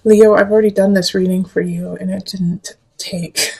Leo, I've already done this reading for you and it didn't take.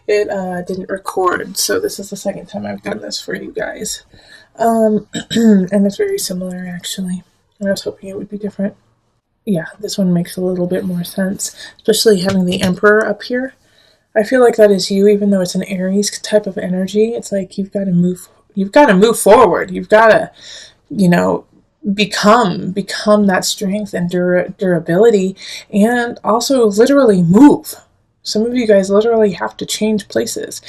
It didn't record, so this is the second time I've done this for you guys. And it's very similar actually. I was hoping it would be different. Yeah, this one makes a little bit more sense, especially having the Emperor up here. I feel like that is you, even though it's an Aries type of energy. It's like you've got to move forward. You've got to, you know, become that strength and durability, and also literally move. Some of you guys literally have to change places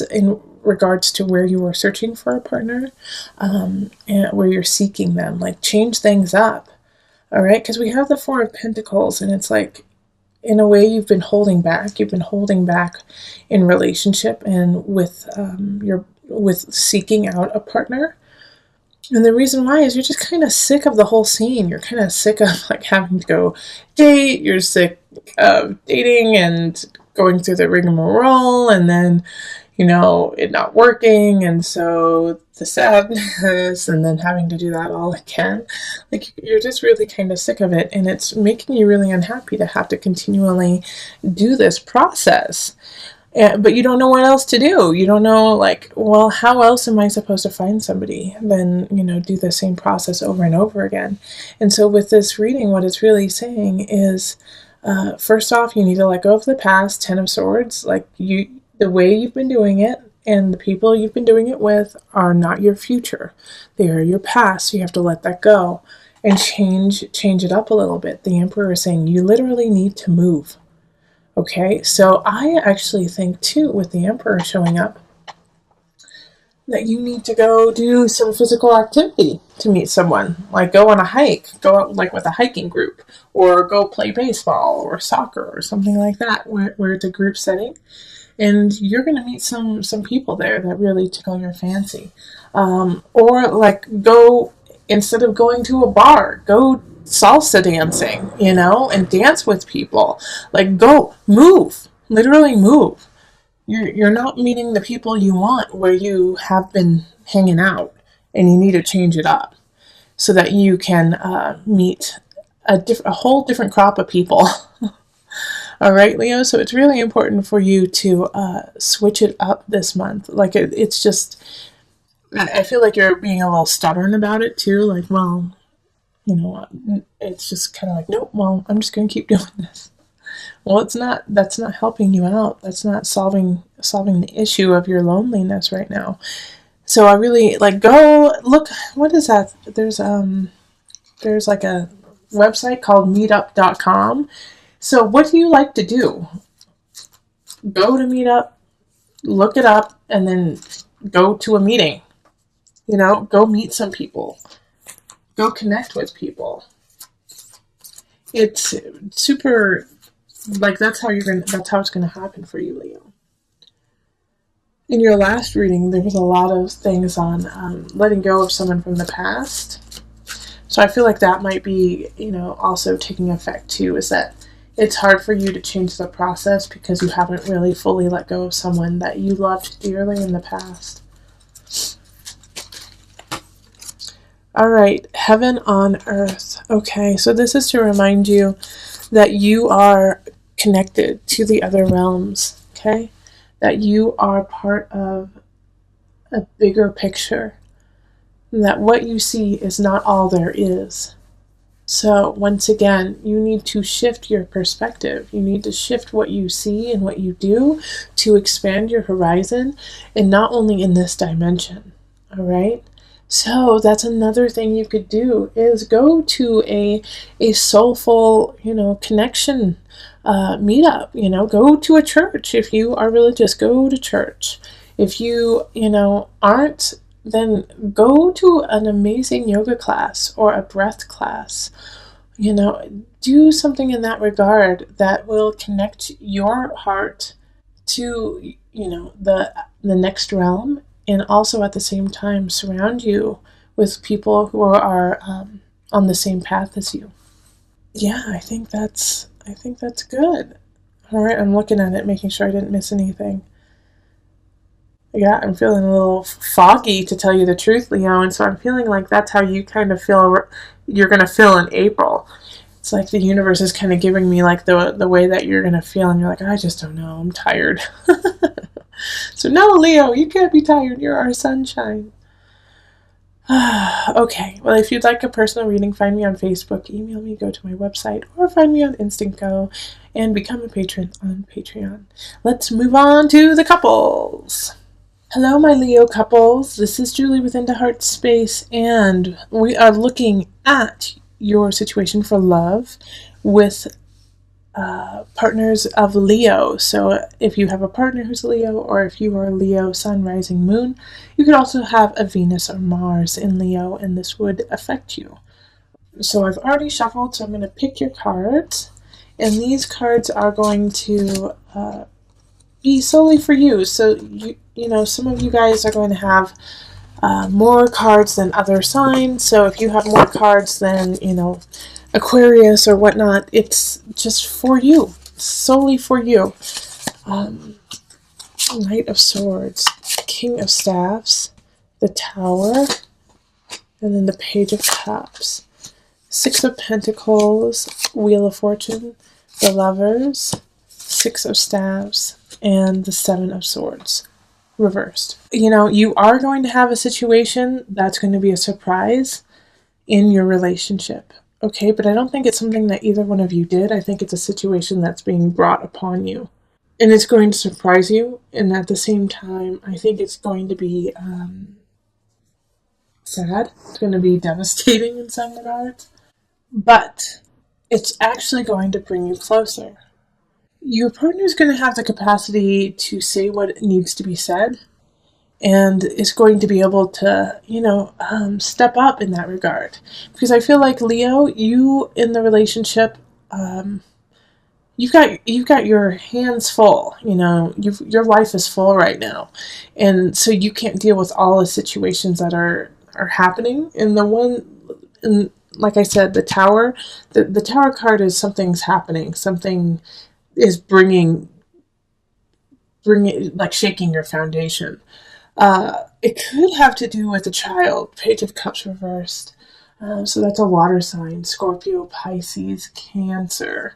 in regards to where you are searching for a partner, and where you're seeking them. Like, change things up. All right, because we have the Four of Pentacles, and it's like, in a way, you've been holding back. You've been holding back in relationship and with seeking out a partner. And the reason why is you're just kind of sick of the whole scene. You're kind of sick of like having to go date. You're sick of dating and going through the rigmarole, and then, you know, it not working, and so the sadness, and then having to do that all again. Like, you're just really kind of sick of it, and it's making you really unhappy to have to continually do this process. But you don't know what else to do. You don't know, like, well, how else am I supposed to find somebody than, you know, do the same process over and over again? And so with this reading, what it's really saying is, first off, you need to let go of the past. Ten of Swords. Like, the way you've been doing it and the people you've been doing it with are not your future. They are your past. So you have to let that go and change it up a little bit. The Emperor is saying you literally need to move. Okay, so I actually think too, with the Emperor showing up, that you need to go do some physical activity to meet someone. Like, go on a hike, go out like with a hiking group, or go play baseball or soccer or something like that, where it's a group setting. And you're going to meet some people there that really tickle your fancy. Or like, go, instead of going to a bar, go salsa dancing, you know, and dance with people. Like, go, move, literally move. You're not meeting the people you want where you have been hanging out, and you need to change it up so that you can meet a whole different crop of people. All right, Leo, so it's really important for you to switch it up this month. Like, it's just, I feel like you're being a little stubborn about it too. Like, well, you know, it's just kind of like, nope, well, I'm just going to keep doing this. Well, that's not helping you out. That's not solving the issue of your loneliness right now. So I really, like, go look, what is that? There's like a website called meetup.com. So what do you like to do? Go to Meetup, look it up, and then go to a meeting. You know, go meet some people. Go connect with people. It's super, like, that's how it's gonna happen for you, Leo. In your last reading, there was a lot of things on letting go of someone from the past. So I feel like that might be, you know, also taking effect too, is that it's hard for you to change the process because you haven't really fully let go of someone that you loved dearly in the past. All right, heaven on earth. Okay, so this is to remind you that you are connected to the other realms, okay? That you are part of a bigger picture. That what you see is not all there is. So once again, you need to shift your perspective. You need to shift what you see and what you do to expand your horizon, and not only in this dimension. All right? So that's another thing you could do, is go to a soulful, you know, connection meetup. You know, go to a church. If you are religious, go to church. If you, you know, aren't, then go to an amazing yoga class or a breath class. You know, do something in that regard that will connect your heart to, you know, the next realm, and also at the same time surround you with people who are on the same path as you. Yeah, I think that's good. All right, I'm looking at it, making sure I didn't miss anything. Yeah, I'm feeling a little foggy, to tell you the truth, Leo, and so I'm feeling like that's how you kind of feel you're going to feel in April. It's like the universe is kind of giving me like the way that you're gonna feel, and you're like, I just don't know, I'm tired. So no, Leo, you can't be tired. You're our sunshine. Okay, well, if you'd like a personal reading, find me on Facebook, email me, go to my website, or find me on Instant Go and become a patron on Patreon. Let's move on to the couples. Hello, my Leo couples. This is Julie with Into Heart Space, and we are looking at your situation for love with partners of Leo. So if you have a partner who's Leo, or if you are a Leo sun, rising, moon, you could also have a Venus or Mars in Leo, and this would affect you. So I've already shuffled, so I'm going to pick your cards, and these cards are going to be solely for you. So you know, some of you guys are going to have more cards than other signs. So if you have more cards than, you know, Aquarius or whatnot, it's just for you, solely for you. Knight of Swords, King of Staffs, the Tower, and then the Page of Cups, Six of Pentacles, Wheel of Fortune, the Lovers, Six of Staves, and the Seven of Swords, reversed. You know, you are going to have a situation that's going to be a surprise in your relationship. Okay, but I don't think it's something that either one of you did. I think it's a situation that's being brought upon you. And it's going to surprise you. And at the same time, I think it's going to be sad. It's going to be devastating in some regards. But it's actually going to bring you closer. Your partner is going to have the capacity to say what needs to be said, and is going to be able to, you know, step up in that regard. Because I feel like, Leo, you in the relationship, you've got your hands full. You know, your life is full right now, and so you can't deal with all the situations that are happening. And like I said, the Tower, the Tower card is something's happening, something is bringing like shaking your foundation. It could have to do with a child. Page of Cups reversed. So that's a water sign. Scorpio, Pisces, Cancer.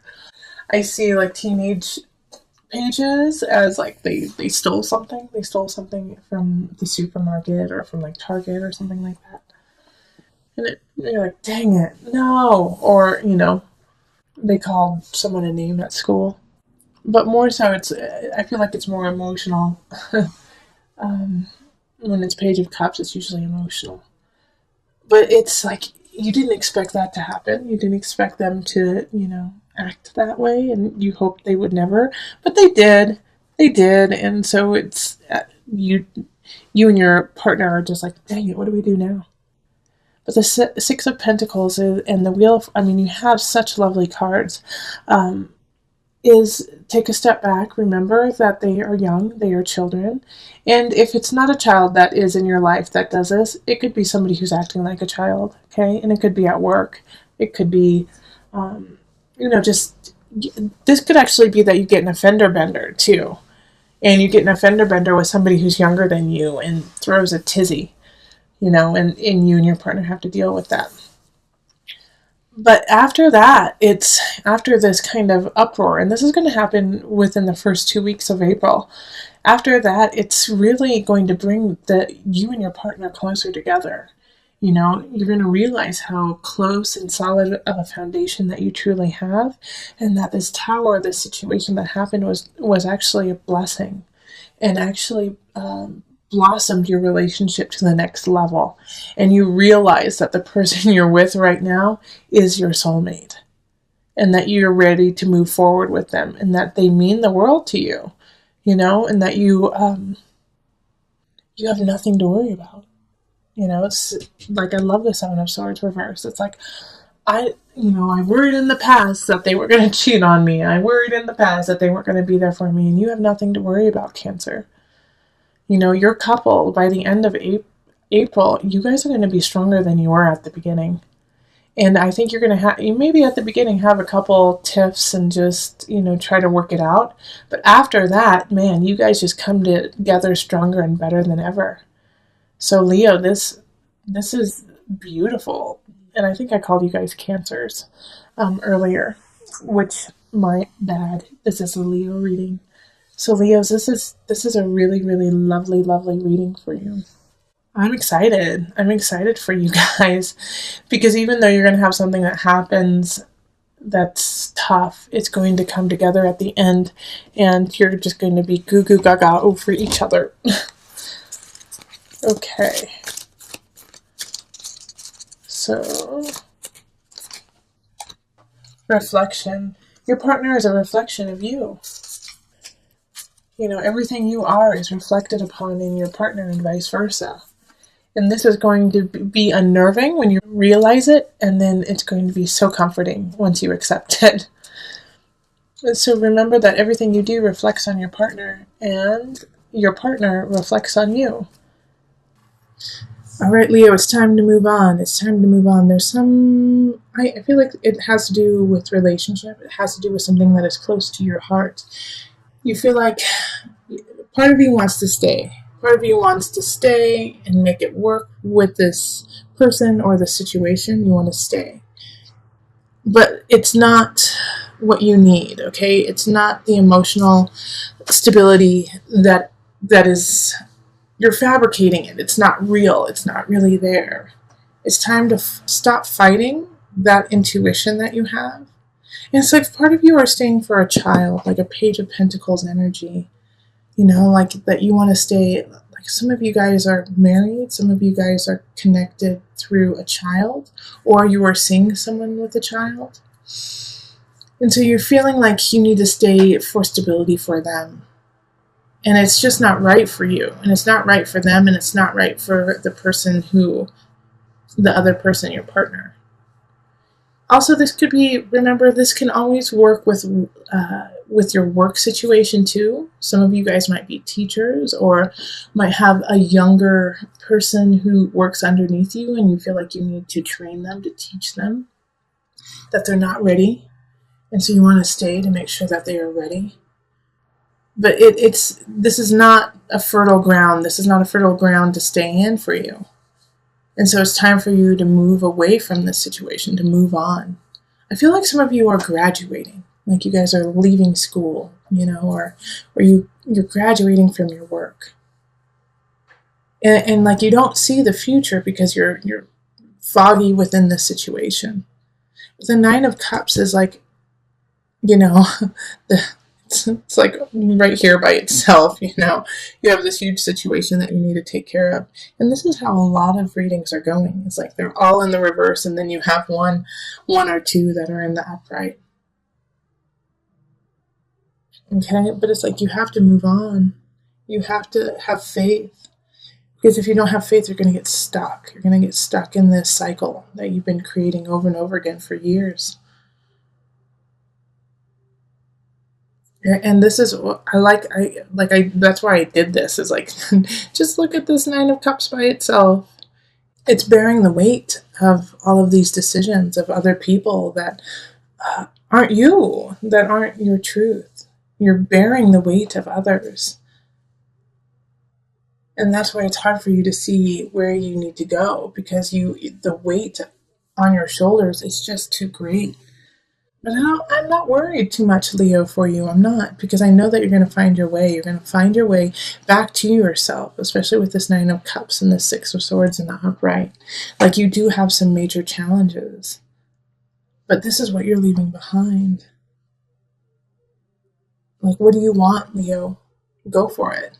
I see like teenage pages as like they stole something. They stole something from the supermarket or from like Target or something like that. And you're like, dang it, no. Or, you know, they called someone a name at school. But more so, I feel like it's more emotional. When it's Page of Cups, it's usually emotional. But it's like, you didn't expect that to happen. You didn't expect them to, you know, act that way, and you hoped they would never. But they did. They did. And so it's, you and your partner are just like, dang it, what do we do now? But the Six of Pentacles and the Wheel of, I mean, you have such lovely cards. Is take a step back, remember that they are young, they are children, and if it's not a child that is in your life that does this, it could be somebody who's acting like a child, okay? And it could be at work, it could be, you know, just, this could actually be that you get an fender bender too, and you get an fender bender with somebody who's younger than you and throws a tizzy, you know, and you and your partner have to deal with that. But after that, it's after this kind of uproar, and this is going to happen within the first 2 weeks of April. After that, it's really going to bring you and your partner closer together. You know, you're going to realize how close and solid of a foundation that you truly have, and that this Tower, this situation that happened was actually a blessing, and actually blossomed your relationship to the next level. And you realize that the person you're with right now is your soulmate, and that you're ready to move forward with them, and that they mean the world to you, you know, and that you have nothing to worry about. You know, it's like, I love the Seven of Swords reversed. It's like, I worried in the past that they were going to cheat on me. I worried in the past that they weren't going to be there for me, and you have nothing to worry about, Cancer. You know, your couple, by the end of April, you guys are going to be stronger than you were at the beginning. And I think you're going to you maybe at the beginning have a couple tiffs and just, you know, try to work it out. But after that, man, you guys just come together stronger and better than ever. So Leo, this is beautiful. And I think I called you guys Cancers. earlier, which my bad. This is a Leo reading. So Leos, this is a really, really lovely, lovely reading for you. I'm excited. I'm excited for you guys because even though you're going to have something that happens that's tough, it's going to come together at the end and you're just going to be goo goo gaga over each other. Okay. So, reflection. Your partner is a reflection of you. You know, everything you are is reflected upon in your partner and vice versa. And this is going to be unnerving when you realize it, and then it's going to be so comforting once you accept it. So remember that everything you do reflects on your partner, and your partner reflects on you. All right, Leo, it's time to move on. It's time to move on. There's some, I feel like it has to do with relationship. It has to do with something that is close to your heart. You feel like part of you wants to stay. Part of you wants to stay and make it work with this person or the situation. You want to stay. But it's not what you need, okay? It's not the emotional stability that is, you're fabricating it. It's not real. It's not really there. It's time to stop fighting that intuition that you have. And it's like part of you are staying for a child, like a Page of Pentacles energy. You know, like that you want to stay, like some of you guys are married, some of you guys are connected through a child, or you are seeing someone with a child. And so you're feeling like you need to stay for stability for them. And it's just not right for you. And it's not right for them, and it's not right for the person the other person, your partner. Also, this could be, remember, this can always work with your work situation too. Some of you guys might be teachers or might have a younger person who works underneath you and you feel like you need to train them, to teach them that they're not ready. And so you want to stay to make sure that they are ready. But this is not a fertile ground. This is not a fertile ground to stay in for you. And so it's time for you to move away from this situation, to move on. I feel like some of you are graduating, like you guys are leaving school, you know, or you're graduating from your work. And like you don't see the future because you're foggy within this situation. The Nine of Cups is like, you know, it's like right here by itself, you know. You have this huge situation that you need to take care of. And this is how a lot of readings are going. It's like they're all in the reverse, and then you have one or two that are in the upright. Okay? But it's like you have to move on. You have to have faith. Because if you don't have faith, you're going to get stuck. You're going to get stuck in this cycle that you've been creating over and over again for years. And this is what that's why I did this, is like, just look at this Nine of Cups by itself. It's bearing the weight of all of these decisions of other people that aren't you, that aren't your truth. You're bearing the weight of others. And that's why it's hard for you to see where you need to go, because the weight on your shoulders is just too great. But I'm not worried too much, Leo, for you. I'm not, because I know that you're going to find your way. You're going to find your way back to yourself, especially with this Nine of Cups and the Six of Swords in the upright. Like, you do have some major challenges, but this is what you're leaving behind. Like, what do you want, Leo? Go for it.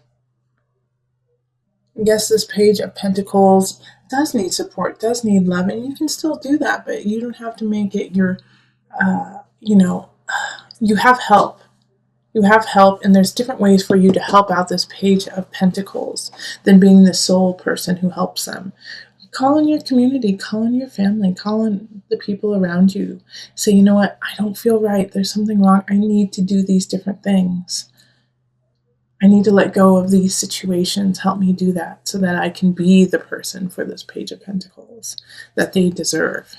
Yes, this Page of Pentacles does need support, does need love, and you can still do that, but you don't have to make it your... you have help. You have help, and there's different ways for you to help out this Page of Pentacles than being the sole person who helps them. Call in your community, call in your family, call in the people around you. Say, you know what, I don't feel right. There's something wrong. I need to do these different things. I need to let go of these situations. Help me do that so that I can be the person for this Page of Pentacles that they deserve.